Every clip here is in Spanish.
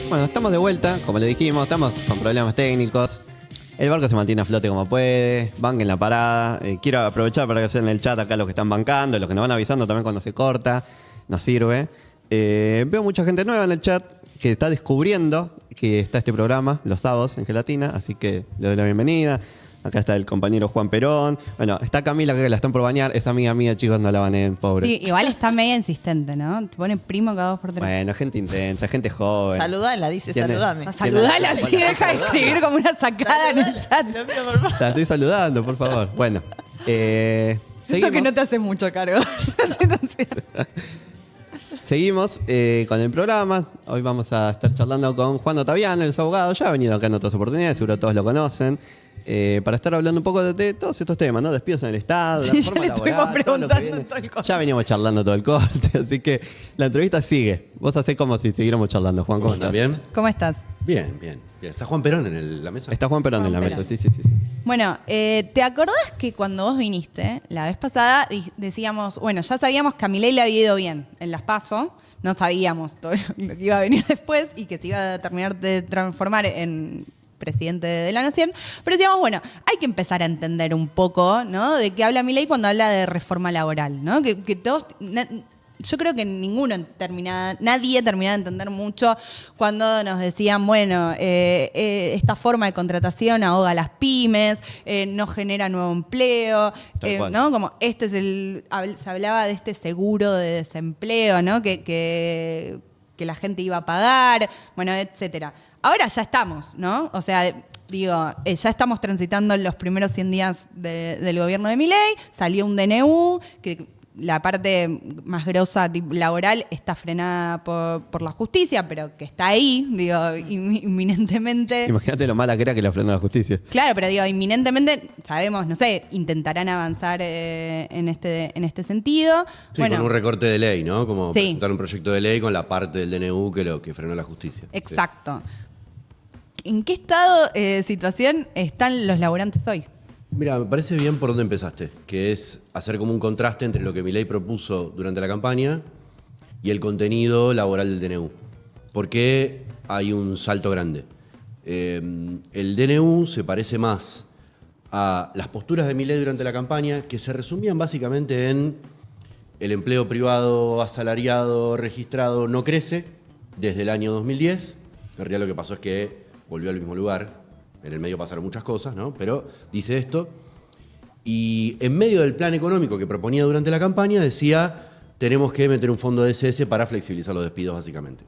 Bueno, estamos de vuelta, como le dijimos, estamos con problemas técnicos. El barco se mantiene a flote como puede, banquen la parada. Quiero aprovechar para hacer en el chat acá los que están bancando, los que nos van avisando también cuando se corta, nos sirve. Veo mucha gente nueva en el chat que está descubriendo que está este programa los sábados en Gelatina, así que le doy la bienvenida. Acá está el compañero Juan Perón. Bueno, está Camila que la están por bañar. Es amiga mía, chicos, no la baneen, pobre. Sí, igual está media insistente, ¿no? Te pone primo cada 2 por 3. Bueno, gente intensa, gente joven. Saludala, dice, saludame. Saludala, sí, deja de escribir como una sacada en el chat. La estoy saludando, por favor. Bueno, Siento que no te hace mucho cargo. Seguimos con el programa. Hoy vamos a estar charlando con Juan Ottaviano, el abogado. Ya ha venido acá en otras oportunidades, seguro todos lo conocen. Para estar hablando un poco de todos estos temas, ¿no? Despidos en el Estado, Sí, la ya reforma le estuvimos laboral, preguntando todo el corte. Ya veníamos charlando todo el corte, así que la entrevista sigue. Vos hacés como si siguiéramos charlando, Juan. ¿Cómo estás? ¿Bien? ¿Cómo estás? Bien, bien, bien. ¿Está Juan Perón en la mesa? Está Juan Perón en la Juan mesa, Perón. sí. Bueno, ¿te acordás que cuando vos viniste la vez pasada decíamos, bueno, ya sabíamos que a Milei le había ido bien en las PASO, no sabíamos todo lo que iba a venir después y que se iba a terminar de transformar en presidente de la nación, pero decíamos, bueno, hay que empezar a entender un poco, ¿no? De qué habla Milei cuando habla de reforma laboral, ¿no? Que todos... Yo creo que nadie terminaba de entender mucho cuando nos decían, bueno, esta forma de contratación ahoga a las pymes, no genera nuevo empleo, ¿no? Como se hablaba de este seguro de desempleo, ¿no? Que la gente iba a pagar, bueno, etcétera. Ahora ya estamos, ¿no? O sea, digo, ya estamos transitando los primeros 100 días del gobierno de Milei, salió un DNU que la parte más grosa laboral está frenada por la justicia, pero que está ahí, digo, inminentemente. Imagínate lo mala que era que la frenó la justicia. Claro, pero digo, inminentemente, sabemos, no sé, intentarán avanzar en este sentido. Sí, bueno, con un recorte de ley, ¿no? Como sí. presentar un proyecto de ley con la parte del DNU que frenó la justicia. Exacto. ¿En qué estado, situación están los laburantes hoy? Mira, me parece bien por dónde empezaste, que es hacer como un contraste entre lo que Milei propuso durante la campaña y el contenido laboral del DNU. Porque hay un salto grande. El DNU se parece más a las posturas de Milei durante la campaña, que se resumían básicamente en el empleo privado asalariado registrado no crece desde el año 2010. En realidad lo que pasó es que volvió al mismo lugar. En el medio pasaron muchas cosas, ¿no? Pero dice esto. Y en medio del plan económico que proponía durante la campaña decía, tenemos que meter un fondo de SS para flexibilizar los despidos, básicamente.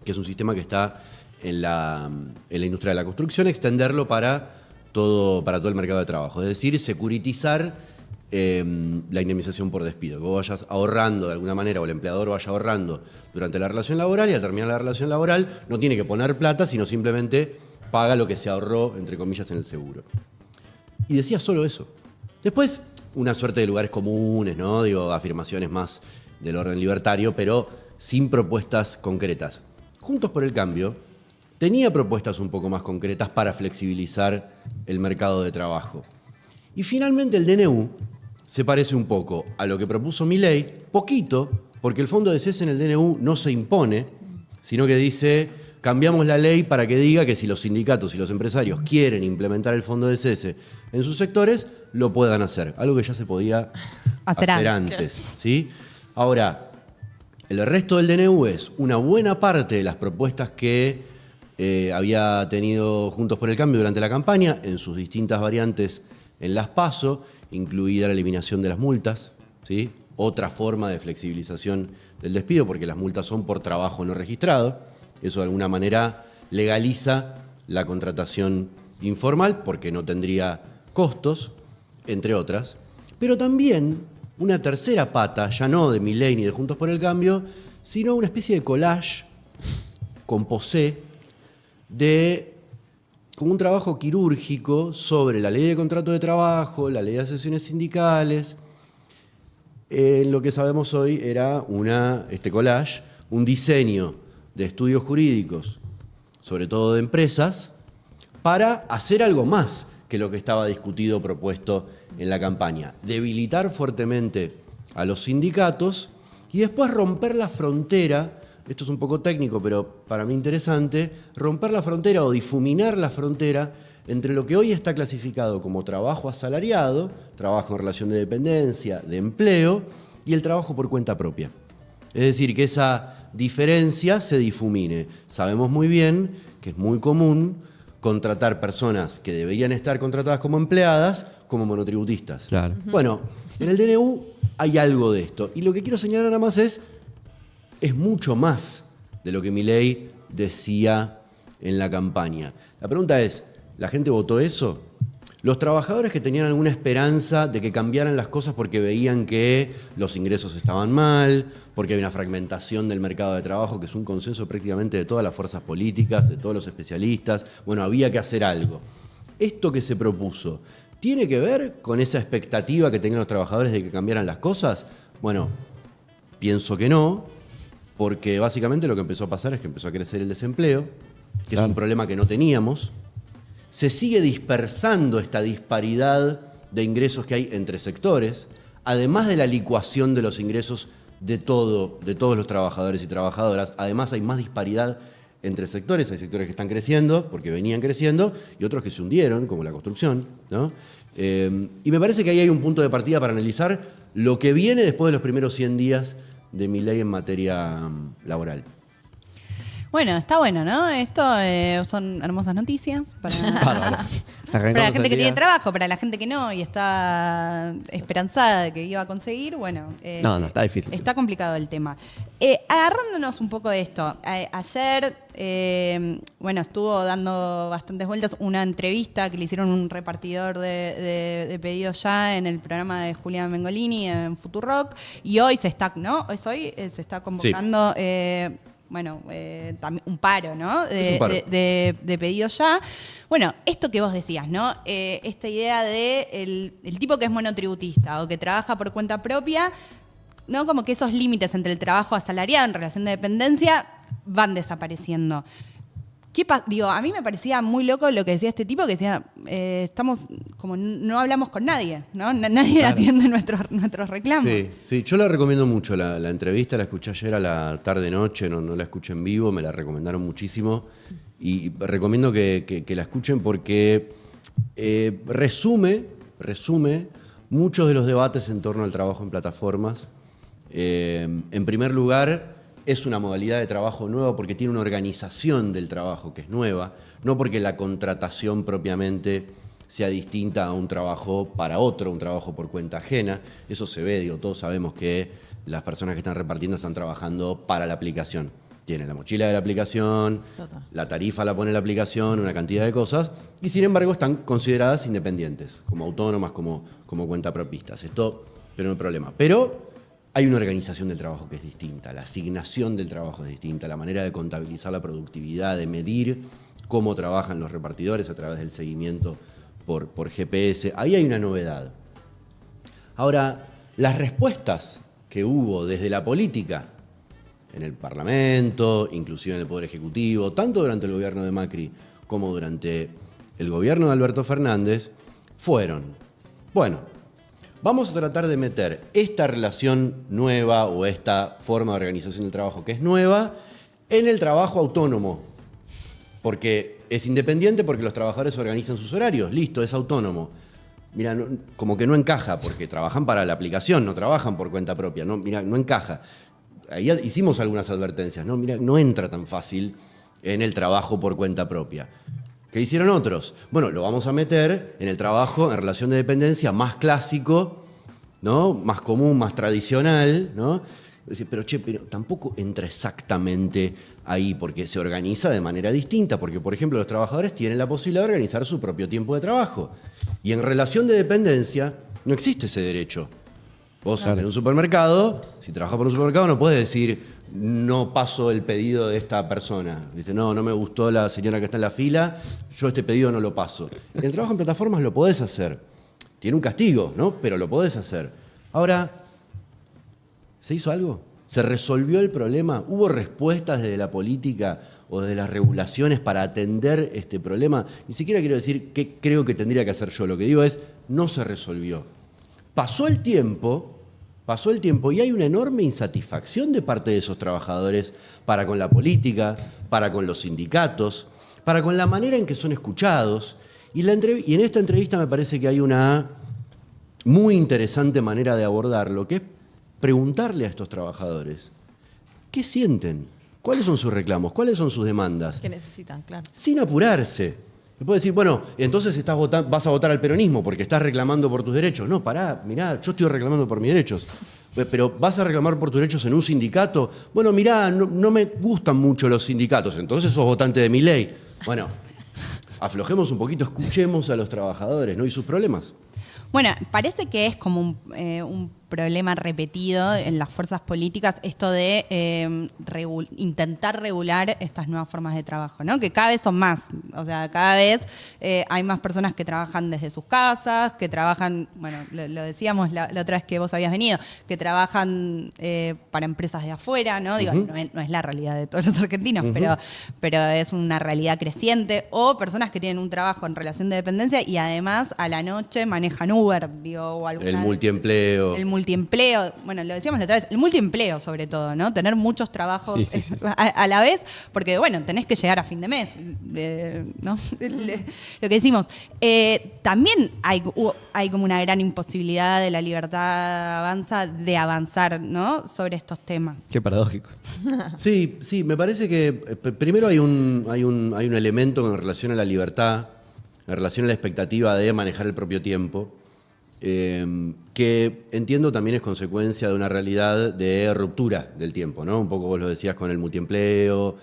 Que es un sistema que está en la industria de la construcción, extenderlo para todo el mercado de trabajo. Es decir, securitizar la indemnización por despido. Que vos vayas ahorrando de alguna manera, o el empleador vaya ahorrando durante la relación laboral, y al terminar la relación laboral no tiene que poner plata, sino simplemente paga lo que se ahorró, entre comillas, en el seguro. Y decía solo eso. Después, una suerte de lugares comunes, ¿no? Digo, afirmaciones más del orden libertario, pero sin propuestas concretas. Juntos por el Cambio tenía propuestas un poco más concretas para flexibilizar el mercado de trabajo. Y finalmente el DNU se parece un poco a lo que propuso Milei, poquito, porque el fondo de cese en el DNU no se impone, sino que dice, cambiamos la ley para que diga que si los sindicatos y los empresarios quieren implementar el fondo de cese en sus sectores, lo puedan hacer. Algo que ya se podía hacer antes, ¿sí? Ahora, el resto del DNU es una buena parte de las propuestas que había tenido Juntos por el Cambio durante la campaña, en sus distintas variantes en las PASO, incluida la eliminación de las multas, ¿sí? Otra forma de flexibilización del despido, porque las multas son por trabajo no registrado. Eso de alguna manera legaliza la contratación informal porque no tendría costos, entre otras. Pero también una tercera pata, ya no de Milei ni de Juntos por el Cambio, sino una especie de collage con posé de como un trabajo quirúrgico sobre la ley de contrato de trabajo, la ley de asociaciones sindicales. Lo que sabemos hoy era este collage, un diseño de estudios jurídicos, sobre todo de empresas, para hacer algo más que lo que estaba discutido o propuesto en la campaña. Debilitar fuertemente a los sindicatos y después romper la frontera esto es un poco técnico, pero para mí interesante, romper la frontera o difuminar la frontera entre lo que hoy está clasificado como trabajo asalariado, trabajo en relación de dependencia, de empleo, y el trabajo por cuenta propia. Es decir, que esa diferencia se difumine. Sabemos muy bien que es muy común contratar personas que deberían estar contratadas como empleadas como monotributistas. Claro. Bueno, en el DNU hay algo de esto. Y lo que quiero señalar nada más es mucho más de lo que Milei decía en la campaña. La pregunta es, ¿la gente votó eso? Los trabajadores que tenían alguna esperanza de que cambiaran las cosas porque veían que los ingresos estaban mal, porque hay una fragmentación del mercado de trabajo, que es un consenso prácticamente de todas las fuerzas políticas, de todos los especialistas, bueno, había que hacer algo. Esto que se propuso, ¿tiene que ver con esa expectativa que tenían los trabajadores de que cambiaran las cosas? Bueno, pienso que no, porque básicamente lo que empezó a pasar es que empezó a crecer el desempleo, que es un problema que no teníamos. Se sigue dispersando esta disparidad de ingresos que hay entre sectores, además de la licuación de los ingresos de todos los trabajadores y trabajadoras. Además hay más disparidad entre sectores. Hay sectores que están creciendo porque venían creciendo y otros que se hundieron, como la construcción, ¿no? Y me parece que ahí hay un punto de partida para analizar lo que viene después de los primeros 100 días de Milei en materia laboral. Bueno, está bueno, ¿no? Esto son hermosas noticias Bárbaro. para la Arrancamos gente el que día. tiene trabajo, para la gente que no y está esperanzada de que iba a conseguir. Bueno, No, está difícil. Está complicado el tema. Agarrándonos un poco de esto, ayer, estuvo dando bastantes vueltas una entrevista que le hicieron un repartidor de pedidos ya en el programa de Julián Mengolini en Futurock, y hoy se está, ¿no? Se está convocando... también un paro, ¿no? De pedidos ya. Bueno, esto que vos decías, ¿no? Esta idea de el tipo que es monotributista o que trabaja por cuenta propia, ¿no? Como que esos límites entre el trabajo asalariado en relación de dependencia van desapareciendo. A mí me parecía muy loco lo que decía este tipo, que decía, estamos como no hablamos con nadie, ¿no? Nadie atiende nuestros reclamos. Sí, yo la recomiendo mucho, la entrevista la escuché ayer a la tarde-noche, no la escuché en vivo, me la recomendaron muchísimo y recomiendo que la escuchen porque resume muchos de los debates en torno al trabajo en plataformas. En primer lugar, es una modalidad de trabajo nueva porque tiene una organización del trabajo que es nueva, no porque la contratación propiamente sea distinta a un trabajo para otro, un trabajo por cuenta ajena. Eso se ve, todos sabemos que las personas que están repartiendo están trabajando para la aplicación. Tienen la mochila de la aplicación, la tarifa la pone la aplicación, una cantidad de cosas, y sin embargo están consideradas independientes, como autónomas, como cuentapropistas. Esto, pero no hay problema. Pero hay una organización del trabajo que es distinta, la asignación del trabajo es distinta, la manera de contabilizar la productividad, de medir cómo trabajan los repartidores a través del seguimiento por GPS. Ahí hay una novedad. Ahora, las respuestas que hubo desde la política, en el Parlamento, inclusive en el Poder Ejecutivo, tanto durante el gobierno de Macri como durante el gobierno de Alberto Fernández, fueron, vamos a tratar de meter esta relación nueva o esta forma de organización del trabajo que es nueva en el trabajo autónomo. Porque es independiente, porque los trabajadores organizan sus horarios. Listo, es autónomo. Mira, como que no encaja, porque trabajan para la aplicación, no trabajan por cuenta propia. No encaja. Ahí hicimos algunas advertencias. No entra tan fácil en el trabajo por cuenta propia. ¿Qué hicieron otros? Bueno, lo vamos a meter en el trabajo en relación de dependencia más clásico, ¿no? Más común, más tradicional, ¿no? Pero tampoco entra exactamente ahí, porque se organiza de manera distinta, porque, por ejemplo, los trabajadores tienen la posibilidad de organizar su propio tiempo de trabajo. Y en relación de dependencia no existe ese derecho. Vos en un supermercado, si trabajas por un supermercado, no puedes decir, no paso el pedido de esta persona. Dice, no me gustó la señora que está en la fila, yo este pedido no lo paso. En el trabajo en plataformas lo podés hacer. Tiene un castigo, ¿no? Pero lo podés hacer. Ahora, ¿se hizo algo? ¿Se resolvió el problema? ¿Hubo respuestas desde la política o desde las regulaciones para atender este problema? Ni siquiera quiero decir qué creo que tendría que hacer yo. Lo que digo es, no se resolvió. Pasó el tiempo, pasó el tiempo y hay una enorme insatisfacción de parte de esos trabajadores para con la política, para con los sindicatos, para con la manera en que son escuchados. Y en esta entrevista me parece que hay una muy interesante manera de abordarlo, que es preguntarle a estos trabajadores, ¿qué sienten? ¿Cuáles son sus reclamos? ¿Cuáles son sus demandas? Que necesitan, claro. Sin apurarse. Me puede decir, bueno, entonces vas a votar al peronismo porque estás reclamando por tus derechos. No, pará, mirá, yo estoy reclamando por mis derechos. Pero ¿vas a reclamar por tus derechos en un sindicato? Bueno, mirá, no me gustan mucho los sindicatos, entonces sos votante de Milei. Bueno, aflojemos un poquito, escuchemos a los trabajadores, ¿no? Y sus problemas. Bueno, parece que es como un problema repetido en las fuerzas políticas esto de intentar regular estas nuevas formas de trabajo, ¿no? Que cada vez son más. O sea, cada vez hay más personas que trabajan desde sus casas, que trabajan, bueno, lo decíamos la otra vez que vos habías venido, que trabajan para empresas de afuera, ¿no? Digo, no es la realidad de todos los argentinos, pero es una realidad creciente. O personas que tienen un trabajo en relación de dependencia y además a la noche manejan Uber, digo, o alguna... El multiempleo. El multiempleo, bueno, lo decíamos la otra vez, el multiempleo sobre todo, ¿no? Tener muchos trabajos Sí. a la vez, porque, bueno, tenés que llegar a fin de mes, ¿no? Lo que decimos. También hay como una gran imposibilidad de la libertad avanza de avanzar, ¿no? Sobre estos temas. Qué paradójico. Sí, me parece que primero hay un elemento en relación a la libertad, en relación a la expectativa de manejar el propio tiempo, que entiendo también es consecuencia de una realidad de ruptura del tiempo, ¿no? Un poco vos lo decías con el multiempleo,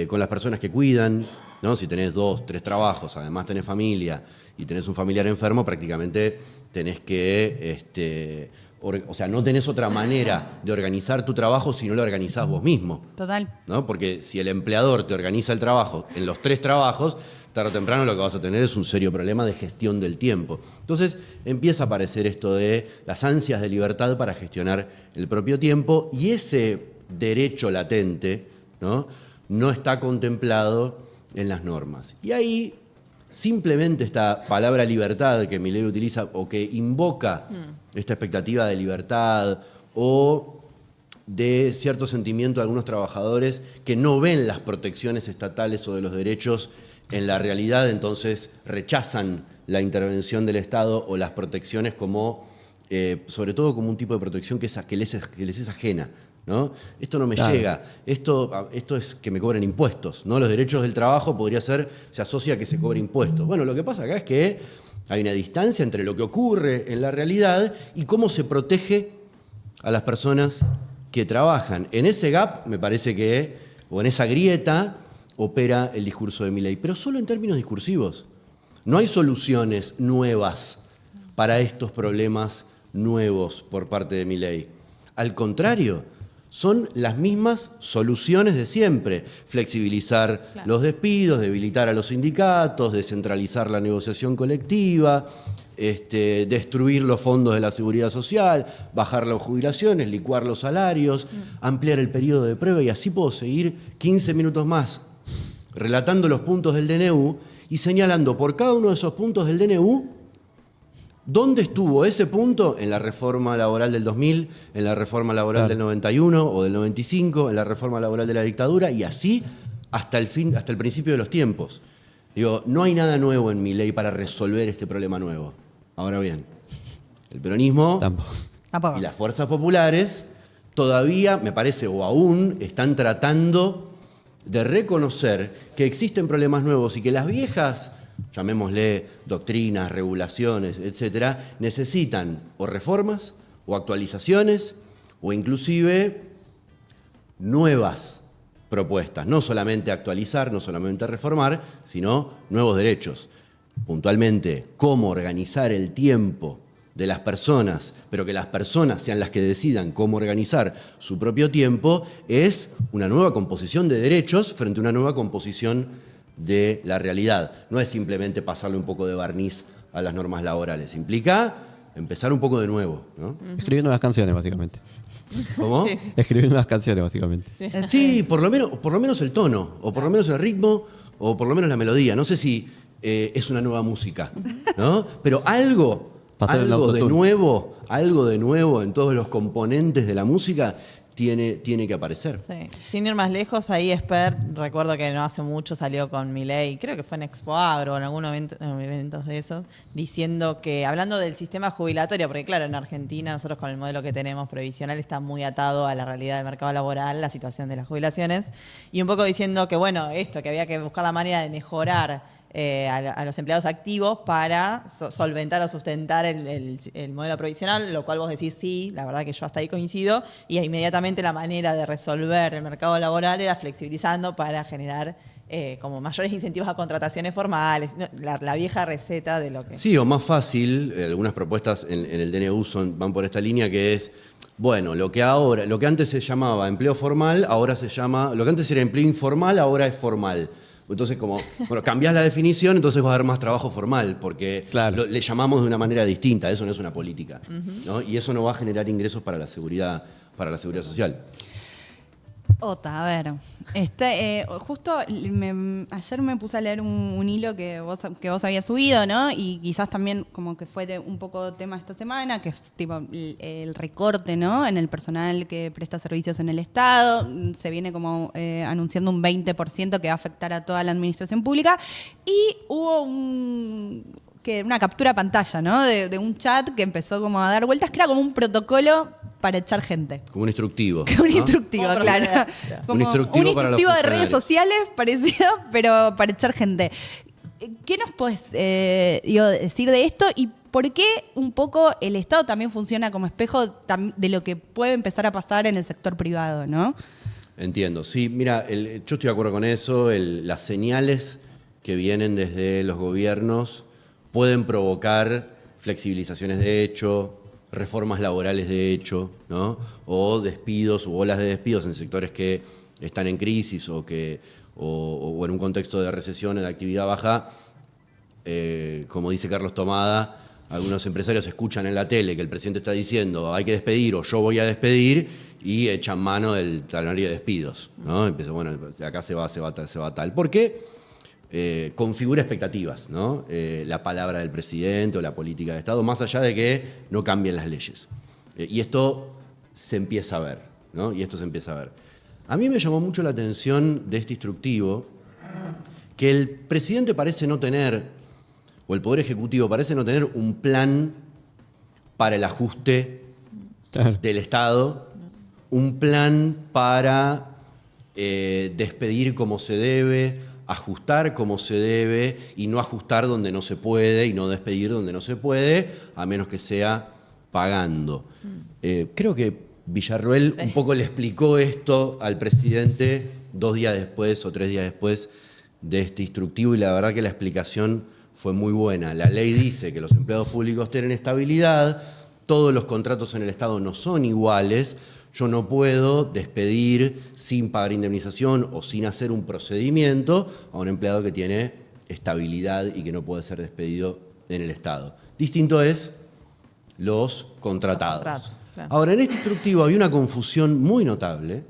con las personas que cuidan, ¿no? Si tenés 2, 3 trabajos, además tenés familia y tenés un familiar enfermo, prácticamente tenés que, o sea, no tenés otra manera de organizar tu trabajo si no lo organizás vos mismo. Total. ¿No? Porque si el empleador te organiza el trabajo en los 3 trabajos, tarde o temprano lo que vas a tener es un serio problema de gestión del tiempo. Entonces empieza a aparecer esto de las ansias de libertad para gestionar el propio tiempo y ese derecho latente, no está contemplado en las normas. Y ahí simplemente esta palabra libertad que Milei utiliza o que invoca esta expectativa de libertad o de cierto sentimiento de algunos trabajadores que no ven las protecciones estatales o de los derechos en la realidad, entonces rechazan la intervención del Estado o las protecciones como, sobre todo como un tipo de protección que les es ajena, ¿no? Esto no me llega, esto es que me cobren impuestos, ¿no? Los derechos del trabajo se asocia a que se cobre impuestos. Bueno, lo que pasa acá es que hay una distancia entre lo que ocurre en la realidad y cómo se protege a las personas que trabajan. En ese gap, me parece que, o en esa grieta, opera el discurso de Milei, pero solo en términos discursivos. No hay soluciones nuevas para estos problemas nuevos por parte de Milei. Al contrario, son las mismas soluciones de siempre. Flexibilizar los despidos, debilitar a los sindicatos, descentralizar la negociación colectiva, destruir los fondos de la seguridad social, bajar las jubilaciones, licuar los salarios, ampliar el periodo de prueba y así puedo seguir 15 minutos más relatando los puntos del DNU y señalando por cada uno de esos puntos del DNU dónde estuvo ese punto en la reforma laboral del 2000, en la reforma laboral del 91 o del 95, en la reforma laboral de la dictadura y así hasta el principio de los tiempos. Digo, no hay nada nuevo en Milei para resolver este problema nuevo. Ahora bien, el peronismo Tampoco. y las fuerzas populares todavía, me parece, o aún están tratando de reconocer que existen problemas nuevos y que las viejas, llamémosle doctrinas, regulaciones, etcétera, necesitan o reformas o actualizaciones o inclusive nuevas propuestas. No solamente actualizar, no solamente reformar, sino nuevos derechos. Puntualmente, cómo organizar el tiempo de las personas, pero que las personas sean las que decidan cómo organizar su propio tiempo, es una nueva composición de derechos frente a una nueva composición de la realidad. No es simplemente pasarle un poco de barniz a las normas laborales. Implica empezar un poco de nuevo, ¿no? Escribir nuevas canciones, básicamente. ¿Cómo? Sí. Escribir nuevas canciones, básicamente. Sí, por lo menos el tono, o por lo menos el ritmo, o por lo menos la melodía. No sé si es una nueva música, ¿no? Pero algo pasar el algo de autotune. algo de nuevo en todos los componentes de la música tiene que aparecer. Sí. Sin ir más lejos, ahí Esper, recuerdo que no hace mucho salió con Milei, creo que fue en Expo Agro o en algunos eventos de esos, diciendo que, hablando del sistema jubilatorio, porque claro, en Argentina nosotros con el modelo que tenemos previsional está muy atado a la realidad del mercado laboral, la situación de las jubilaciones, y un poco diciendo que bueno, esto, que había que buscar la manera de mejorar a los empleados activos para solventar o sustentar el modelo provisional, lo cual vos decís sí, la verdad que yo hasta ahí coincido, y inmediatamente la manera de resolver el mercado laboral era flexibilizando para generar como mayores incentivos a contrataciones formales, la vieja receta de lo que... Sí, o más fácil, algunas propuestas en el DNU van por esta línea que es, bueno, lo que antes se llamaba empleo formal, ahora se llama, lo que antes era empleo informal, ahora es formal. Entonces, como, bueno, cambiás la definición, entonces va a haber más trabajo formal, porque Claro. le llamamos de una manera distinta, eso no es una política, ¿no? Y eso no va a generar ingresos para la seguridad social. Ota, a ver. Justo ayer me puse a leer un hilo que vos habías subido, ¿no? Y quizás también como que fue un poco tema esta semana, que es tipo el recorte, ¿no? En el personal que presta servicios en el Estado. Se viene como anunciando un 20% que va a afectar a toda la administración pública. Y hubo una captura pantalla, ¿no? De un chat que empezó como a dar vueltas, que era como un protocolo para echar gente. Como un instructivo. Un ¿no? instructivo, Como claro. proceder. Como Un instructivo para los de redes funcionarios. sociales parecido, pero para echar gente. ¿Qué nos puedes decir de esto y por qué un poco el Estado también funciona como espejo de lo que puede empezar a pasar en el sector privado, ¿no? Entiendo, sí, mira, yo estoy de acuerdo con eso, las señales que vienen desde los gobiernos pueden provocar flexibilizaciones de hecho, reformas laborales de hecho, ¿no? O despidos u olas de despidos en sectores que están en crisis o en un contexto de recesión o de actividad baja. Como dice Carlos Tomada, algunos empresarios escuchan en la tele que el presidente está diciendo hay que despedir o yo voy a despedir y echan mano del talonario de despidos, ¿no? Empieza, bueno, acá se va tal. ¿Por qué? Configura expectativas, ¿no? La palabra del presidente o la política de Estado, más allá de que no cambien las leyes. Y esto se empieza a ver, ¿no? A mí me llamó mucho la atención de este instructivo que el presidente parece no tener, o el Poder Ejecutivo parece no tener un plan para el ajuste Claro. del Estado, un plan para despedir como se debe, ajustar como se debe y no ajustar donde no se puede y no despedir donde no se puede, a menos que sea pagando. Creo que Villarroel un poco le explicó esto al presidente 2 días después o 3 días después de este instructivo y la verdad que la explicación fue muy buena. La ley dice que los empleados públicos tienen estabilidad, todos los contratos en el Estado no son iguales. Yo no puedo despedir sin pagar indemnización o sin hacer un procedimiento a un empleado que tiene estabilidad y que no puede ser despedido en el Estado. Distinto es los contratados. Contratos, claro. Ahora, en este instructivo había una confusión muy notable.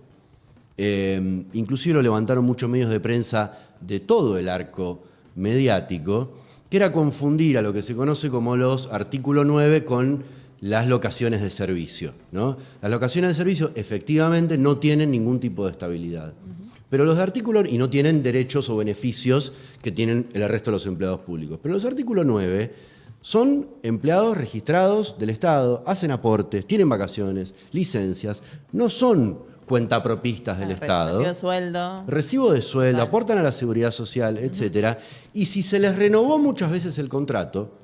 Inclusive lo levantaron muchos medios de prensa de todo el arco mediático, que era confundir a lo que se conoce como los artículo 9 con las locaciones de servicio, ¿no? Las locaciones de servicio efectivamente no tienen ningún tipo de estabilidad. Pero los de artículo, y no tienen derechos o beneficios que tienen el resto de los empleados públicos. Pero los de artículo 9 son empleados registrados del Estado, hacen aportes, tienen vacaciones, licencias, no son cuentapropistas del Estado. Recibo de sueldo. Recibo de sueldo, Claro. aportan a la seguridad social, etcétera. Y si se les renovó muchas veces el contrato,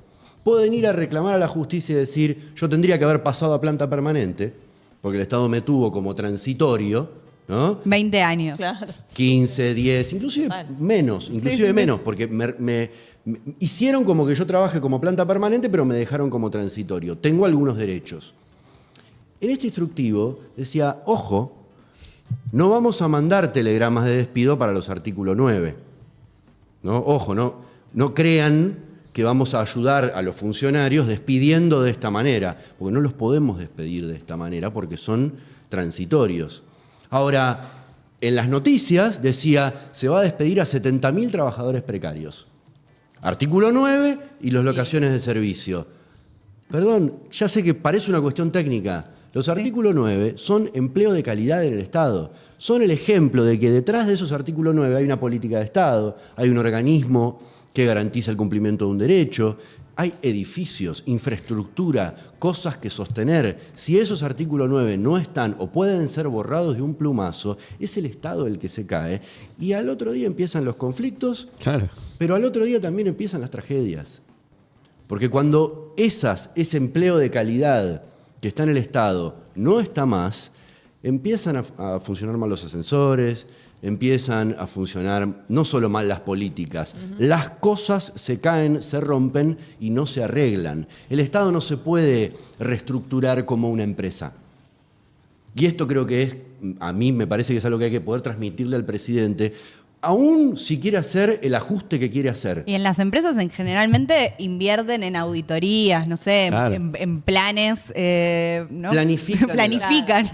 pueden ir a reclamar a la justicia y decir, yo tendría que haber pasado a planta permanente, porque el Estado me tuvo como transitorio, ¿no? 20 años. Claro. 15, 10, inclusive Claro. menos, porque me hicieron como que yo trabaje como planta permanente, pero me dejaron como transitorio. Tengo algunos derechos. En este instructivo decía, ojo, no vamos a mandar telegramas de despido para los artículos 9. ¿No? Ojo, no crean que vamos a ayudar a los funcionarios despidiendo de esta manera, porque no los podemos despedir de esta manera porque son transitorios. Ahora, en las noticias decía, se va a despedir a 70.000 trabajadores precarios. Artículo 9 y las locaciones de servicio. Perdón, ya sé que parece una cuestión técnica. Los artículos 9 son empleo de calidad en el Estado. Son el ejemplo de que detrás de esos artículos 9 hay una política de Estado, hay un organismo que garantiza el cumplimiento de un derecho, hay edificios, infraestructura, cosas que sostener. Si esos artículos 9 no están o pueden ser borrados de un plumazo, es el Estado el que se cae. Y al otro día empiezan los conflictos, Claro. pero al otro día también empiezan las tragedias. Porque cuando ese empleo de calidad que está en el Estado no está más, empiezan a funcionar mal los ascensores, empiezan a funcionar no solo mal las políticas, las cosas se caen, se rompen y no se arreglan. El Estado no se puede reestructurar como una empresa. Y esto creo que a mí me parece que es algo que hay que poder transmitirle al presidente, aún si quiere hacer el ajuste que quiere hacer. Y en las empresas generalmente invierten en auditorías, no sé, Claro. en planes, ¿no? Planifican Planifican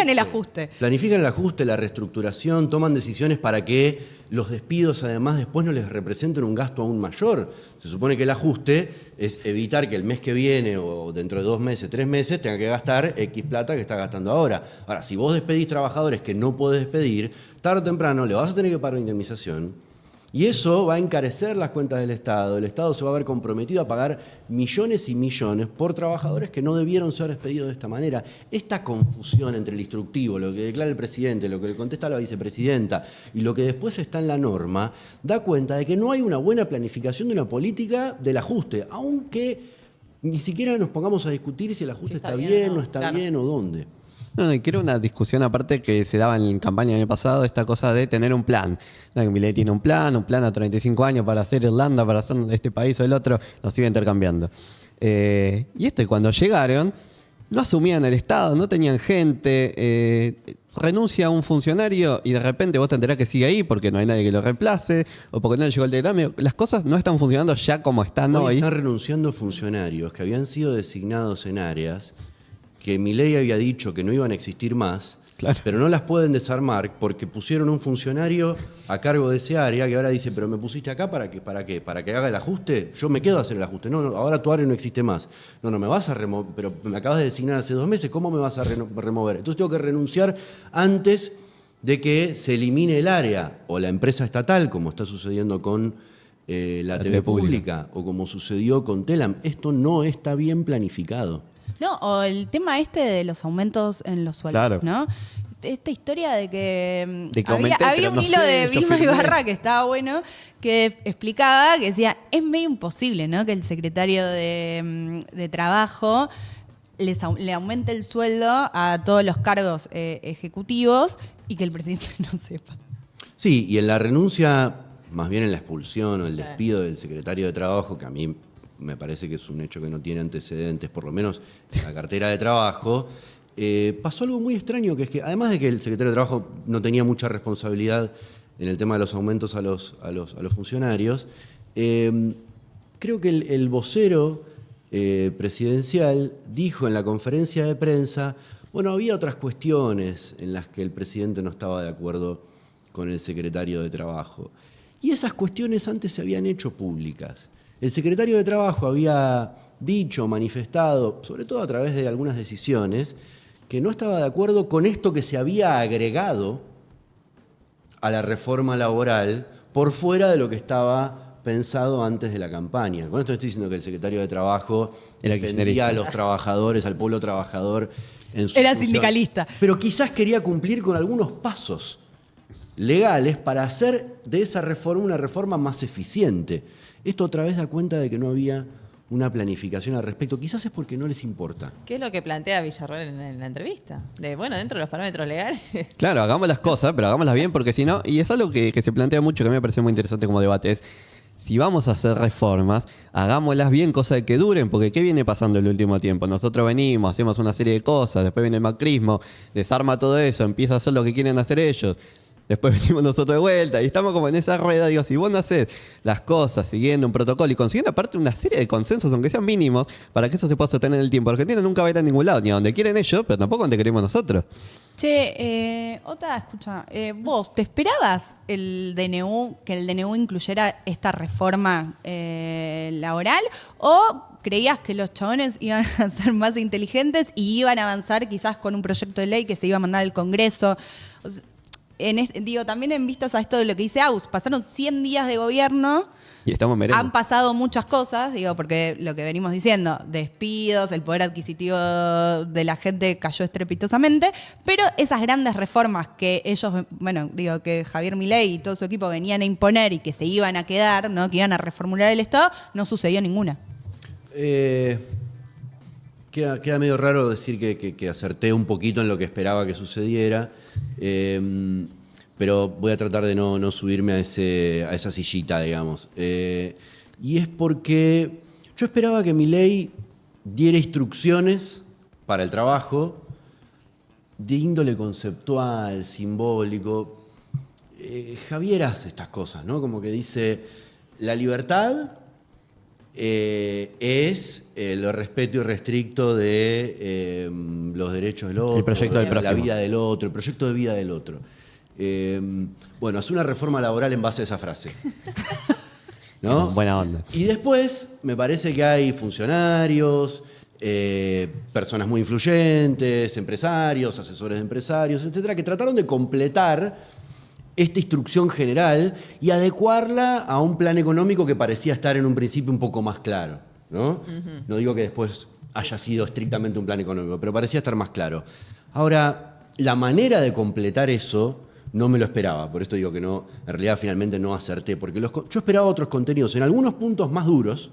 el ajuste. Planifican el ajuste, la reestructuración, toman decisiones para que los despidos además después no les representen un gasto aún mayor. Se supone que el ajuste es evitar que el mes que viene o dentro de 2 meses, 3 meses, tenga que gastar X plata que está gastando ahora. Ahora, si vos despedís trabajadores que no podés despedir, tarde o temprano le vas a tener que pagar una indemnización. Y eso va a encarecer las cuentas del Estado. El Estado se va a ver comprometido a pagar millones y millones por trabajadores que no debieron ser despedidos de esta manera. Esta confusión entre el instructivo, lo que declara el presidente, lo que le contesta la vicepresidenta y lo que después está en la norma, da cuenta de que no hay una buena planificación de una política del ajuste, aunque ni siquiera nos pongamos a discutir si el ajuste está bien, no está bien o dónde. No, y quiero una discusión aparte que se daba en campaña el año pasado, esta cosa de tener un plan. No, que Milei tiene un plan a 35 años para hacer Irlanda, para hacer este país o el otro, los iba intercambiando. Y cuando llegaron, no asumían el Estado, no tenían gente, renuncia a un funcionario y de repente vos te enterás que sigue ahí porque no hay nadie que lo reemplace o porque no le llegó el telegrama. Las cosas no están funcionando ya como están hoy. Están renunciando funcionarios que habían sido designados en áreas que Milei había dicho que no iban a existir más, Claro. pero no las pueden desarmar porque pusieron un funcionario a cargo de ese área que ahora dice, pero me pusiste acá ¿para qué? ¿Para que haga el ajuste? Yo me quedo a hacer el ajuste. No, ahora tu área no existe más. No me vas a remover, pero me acabas de designar hace 2 meses, ¿cómo me vas a remover? Entonces tengo que renunciar antes de que se elimine el área o la empresa estatal, como está sucediendo con la TV pública o como sucedió con Telam. Esto no está bien planificado. No, o el tema de los aumentos en los sueldos, Claro. ¿no? Esta historia de que, aumenté, había pero un no hilo sé, de yo Vilma firmé. Ibarra que estaba bueno, que explicaba, que decía, es medio imposible, ¿no? Que el secretario de Trabajo le aumente el sueldo a todos los cargos ejecutivos y que el presidente no sepa. Sí, y en la renuncia, más bien en la expulsión o el despido del secretario de Trabajo, que a mí me parece que es un hecho que no tiene antecedentes, por lo menos en la cartera de trabajo, pasó algo muy extraño, que es que además de que el secretario de Trabajo no tenía mucha responsabilidad en el tema de los aumentos a los funcionarios, creo que el vocero presidencial dijo en la conferencia de prensa, bueno, había otras cuestiones en las que el presidente no estaba de acuerdo con el secretario de Trabajo. Y esas cuestiones antes se habían hecho públicas. El secretario de Trabajo había dicho, manifestado, sobre todo a través de algunas decisiones, que no estaba de acuerdo con esto que se había agregado a la reforma laboral por fuera de lo que estaba pensado antes de la campaña. Con esto no estoy diciendo que el secretario de Trabajo Era defendía kirchnerista. a los trabajadores, al pueblo trabajador en su Era función. sindicalista. Pero quizás quería cumplir con algunos pasos legales para hacer de esa reforma una reforma más eficiente. Esto otra vez da cuenta de que no había una planificación al respecto. Quizás es porque no les importa. ¿Qué es lo que plantea Villarroel en la entrevista? Dentro de los parámetros legales. Claro, hagamos las cosas, pero hagámoslas bien porque si no, y es algo que se plantea mucho, que a mí me parece muy interesante como debate, es si vamos a hacer reformas, hagámoslas bien, cosa de que duren, porque ¿qué viene pasando en el último tiempo? Nosotros venimos, hacemos una serie de cosas, después viene el macrismo, desarma todo eso, empieza a hacer lo que quieren hacer ellos. después venimos nosotros de vuelta y estamos como en esa rueda. Digo, si vos no haces las cosas siguiendo un protocolo y consiguiendo aparte una serie de consensos, aunque sean mínimos, para que eso se pueda sostener en el tiempo. Argentina nunca va a ir a ningún lado, ni a donde quieren ellos, pero tampoco a donde queremos nosotros. Che, Ota, escucha, ¿vos te esperabas que el DNU incluyera esta reforma laboral o creías que los chabones iban a ser más inteligentes y iban a avanzar quizás con un proyecto de ley que se iba a mandar al Congreso? O sea, también en vistas a esto de lo que dice Agus, pasaron 100 días de gobierno. Y estamos en veremos. Han pasado muchas cosas, porque lo que venimos diciendo, despidos, el poder adquisitivo de la gente cayó estrepitosamente, pero esas grandes reformas que ellos, que Javier Milei y todo su equipo venían a imponer y que se iban a quedar, ¿no? Que iban a reformular el Estado, no sucedió ninguna. Queda medio raro decir que acerté un poquito en lo que esperaba que sucediera. Pero voy a tratar de no subirme a esa sillita, digamos. Y es porque yo esperaba que Milei diera instrucciones para el trabajo de índole conceptual, simbólico. Javier hace estas cosas, ¿no? Como que dice, la libertad es el respeto irrestricto de los derechos del otro, el proyecto del la prójimo, vida del otro, el proyecto de vida del otro. Hace una reforma laboral en base a esa frase. ¿No? Buena onda. Y después me parece que hay funcionarios, personas muy influyentes, empresarios, asesores de empresarios, etcétera, que trataron de completar esta instrucción general y adecuarla a un plan económico que parecía estar en un principio un poco más claro, ¿no? No digo que después haya sido estrictamente un plan económico, pero parecía estar más claro. Ahora, la manera de completar eso no me lo esperaba, por esto digo que no, en realidad finalmente no acerté, porque yo esperaba otros contenidos, en algunos puntos más duros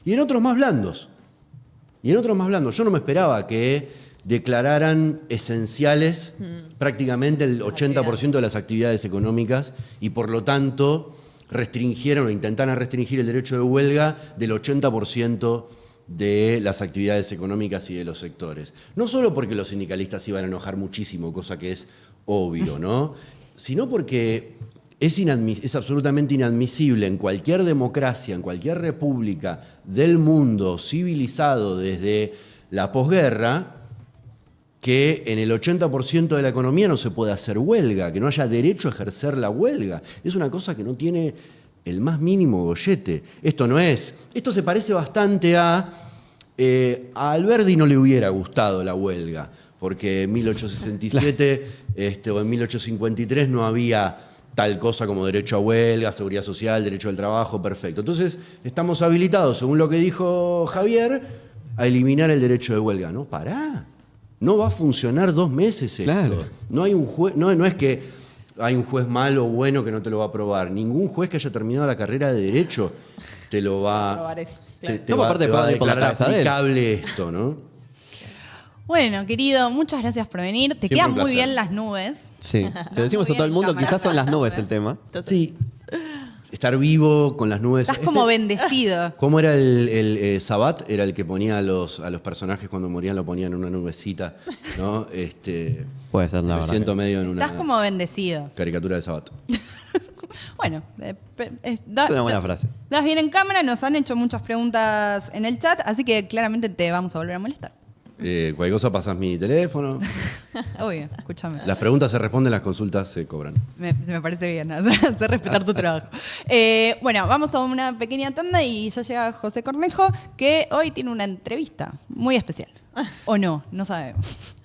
y en otros más blandos. Yo no me esperaba que declararan esenciales prácticamente el 80% de las actividades económicas y por lo tanto restringieron o intentaran restringir el derecho de huelga del 80% de las actividades económicas y de los sectores. No solo porque los sindicalistas iban a enojar muchísimo, cosa que es obvio, ¿no? Sino porque es absolutamente inadmisible en cualquier democracia, en cualquier república del mundo civilizado desde la posguerra, que en el 80% de la economía no se puede hacer huelga, que no haya derecho a ejercer la huelga. Es una cosa que no tiene el más mínimo gollete. Esto se parece bastante a Alberdi no le hubiera gustado la huelga, porque en 1867 o en 1853 no había tal cosa como derecho a huelga, seguridad social, derecho al trabajo, perfecto. Entonces estamos habilitados, según lo que dijo Javier, a eliminar el derecho de huelga. No, pará. No va a funcionar 2 meses esto. Claro. No hay un juez, no es que hay un juez malo o bueno que no te lo va a aprobar. Ningún juez que haya terminado la carrera de Derecho te lo va a Probar eso, claro. te va a por la declarar cabeza de él. aplicable esto, ¿no? Bueno, querido, muchas gracias por venir. Te Siempre quedan un muy placer. bien las nubes. Sí, le decimos a todo el mundo, quizás son las nubes el tema. Entonces, Sí. Estar vivo con las nubes. Estás como bendecido. ¿Cómo era el Sabat? Era el que ponía a los personajes cuando morían, lo ponían en una nubecita, ¿no? Puede ser, la Me verdad. siento medio en una Estás como bendecido. caricatura de Sabat. Bueno, Es una buena frase. das bien en cámara, nos han hecho muchas preguntas en el chat, así que claramente te vamos a volver a molestar. Cualquier cosa pasas mi teléfono. Obvio, escúchame. Las preguntas se responden, las consultas se cobran. Me parece bien, hacer respetar tu trabajo. Bueno, vamos a una pequeña tanda y ya llega José Cornejo, que hoy tiene una entrevista muy especial. O no, no sabemos.